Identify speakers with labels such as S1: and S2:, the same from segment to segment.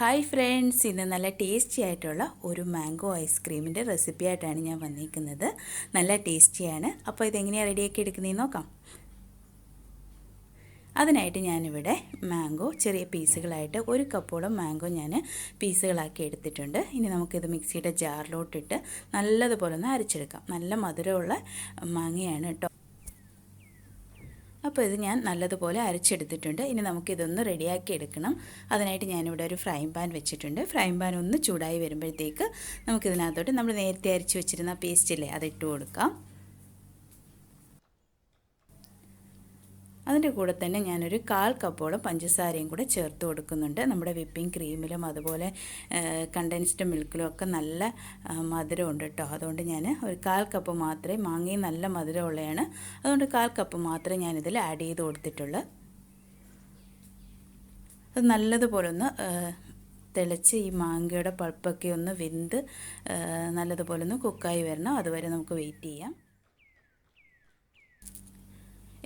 S1: Hi friends, ഇന്ന് നല്ല tasty ആയിട്ടുള്ള ഒരു മാംഗോ ഐസ്ക്രീമിൻ്റെ റെസിപ്പി ആയിട്ടാണ് ഞാൻ വന്നിരിക്കുന്നത്. നല്ല ടേസ്റ്റിയാണ്. അപ്പോൾ ഇതെങ്ങനെയാണ് റെഡിയാക്കി എടുക്കുന്നതെന്ന് നോക്കാം. അതിനായിട്ട് ഞാനിവിടെ മാംഗോ ചെറിയ പീസുകളായിട്ട് 1 കപ്പോളം മാംഗോ ഞാൻ പീസുകളാക്കി എടുത്തിട്ടുണ്ട്. ഇനി നമുക്കിത് മിക്സിയുടെ ജാറിലോട്ടിട്ട് നല്ലതുപോലെ ഒന്ന് അരച്ചെടുക്കാം. നല്ല മധുരമുള്ള മാങ്ങയാണ് കേട്ടോ. അപ്പോൾ ഇത് ഞാൻ നല്ലതുപോലെ അരച്ചെടുത്തിട്ടുണ്ട്. ഇനി നമുക്കിതൊന്ന് റെഡിയാക്കി എടുക്കണം. അതിനായിട്ട് ഞാനിവിടെ ഒരു ഫ്രൈ പാൻ വെച്ചിട്ടുണ്ട്. ഫ്രൈ പാൻ ഒന്ന് ചൂടായി വരുമ്പോഴത്തേക്ക് നമുക്കിതിനകത്തോട്ട് നമ്മൾ നേരത്തെ അരച്ച് വെച്ചിരുന്ന പേസ്റ്റില്ലേ അതിട്ട് കൊടുക്കാം. അതിൻ്റെ കൂടെ തന്നെ ഞാനൊരു 1/4 കപ്പോളം പഞ്ചസാരയും കൂടെ ചേർത്ത് കൊടുക്കുന്നുണ്ട്. നമ്മുടെ വിപ്പിംഗ് ക്രീമിലും അതുപോലെ കണ്ടൻസ്ഡ് മിൽക്കിലും ഒക്കെ നല്ല മധുരമുണ്ട് കേട്ടോ. അതുകൊണ്ട് ഞാൻ ഒരു 1/4 കപ്പ് മാത്രമേ, മാങ്ങയും നല്ല മധുരമുള്ളതാണ്, അതുകൊണ്ട് 1/4 കപ്പ് മാത്രമേ ഞാനിതിൽ ആഡ് ചെയ്ത് കൊടുത്തിട്ടുള്ളൂ. അത് നല്ലതുപോലെ ഒന്ന് തിളച്ച് ഈ മാങ്ങയുടെ പൾപ്പൊക്കെ ഒന്ന് വെന്ത് നല്ലതുപോലെ ഒന്ന് കുക്കായി വരണം. അതുവരെ നമുക്ക് വെയിറ്റ് ചെയ്യാം.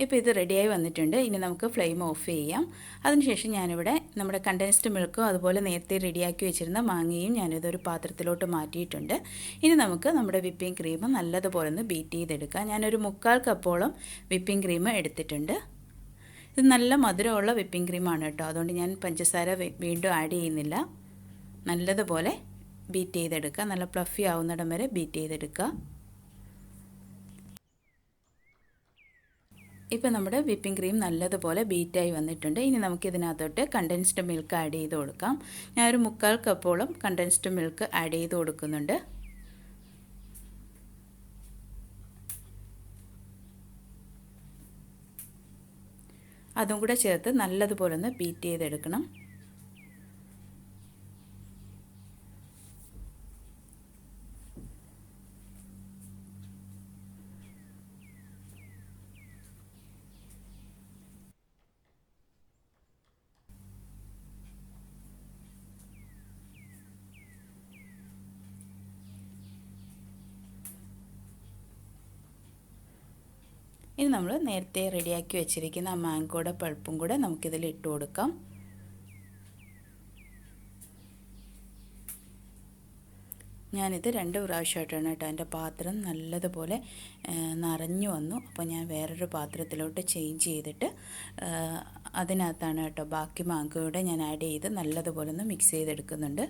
S1: ഇപ്പോൾ ഇത് റെഡിയായി വന്നിട്ടുണ്ട്. ഇനി നമുക്ക് ഫ്ലെയിം ഓഫ് ചെയ്യാം. അതിനുശേഷം ഞാനിവിടെ നമ്മുടെ കണ്ടൻസ്ഡ് മിൽക്കും അതുപോലെ നേരത്തെ റെഡിയാക്കി വെച്ചിരുന്ന മാങ്ങയും ഞാനിതൊരു പാത്രത്തിലോട്ട് മാറ്റിയിട്ടുണ്ട്. ഇനി നമുക്ക് നമ്മുടെ വിപ്പിംഗ് ക്രീം നല്ലതുപോലെ ഒന്ന് ബീറ്റ് ചെയ്തെടുക്കാം. ഞാനൊരു 1/4 കപ്പോളം വിപ്പിംഗ് ക്രീം എടുത്തിട്ടുണ്ട്. ഇത് നല്ല മധുരമുള്ള വിപ്പിംഗ് ക്രീമാണ് കേട്ടോ. അതുകൊണ്ട് ഞാൻ പഞ്ചസാര വീണ്ടും ആഡ് ചെയ്യുന്നില്ല. നല്ലതുപോലെ ബീറ്റ് ചെയ്തെടുക്കുക. നല്ല ഫ്ലഫി ആവുന്നിടം വരെ ബീറ്റ് ചെയ്തെടുക്കുക. ഇപ്പോൾ നമ്മുടെ വിപ്പിംഗ് ക്രീം നല്ലതുപോലെ ബീറ്റായി വന്നിട്ടുണ്ട്. ഇനി നമുക്കിതിനകത്തോട്ട് കണ്ടൻസ്ഡ് മിൽക്ക് ആഡ് ചെയ്ത് കൊടുക്കാം. ഞാനൊരു 1/4 കപ്പോളം കണ്ടൻസ്ഡ് മിൽക്ക് ആഡ് ചെയ്ത് കൊടുക്കുന്നുണ്ട്. അതും കൂടെ ചേർത്ത് നല്ലതുപോലെ ഒന്ന് ബീറ്റ് ചെയ്തെടുക്കണം. ഇനി നമ്മൾ നേരത്തെ റെഡിയാക്കി വെച്ചിരിക്കുന്ന ആ മാംഗോയുടെ പൾപ്പും കൂടെ നമുക്കിതിൽ ഇട്ട് കൊടുക്കാം. ഞാനിത് 2 പ്രാവശ്യമായിട്ടാണ് കേട്ടോ. എൻ്റെ പാത്രം നല്ലതുപോലെ നിറഞ്ഞു വന്നു. അപ്പോൾ ഞാൻ വേറൊരു പാത്രത്തിലോട്ട് ചേഞ്ച് ചെയ്തിട്ട് അതിനകത്താണ് കേട്ടോ ബാക്കി മാംഗോയുടെ ഞാൻ ആഡ് ചെയ്ത് നല്ലതുപോലെ ഒന്ന് മിക്സ് ചെയ്തെടുക്കുന്നുണ്ട്.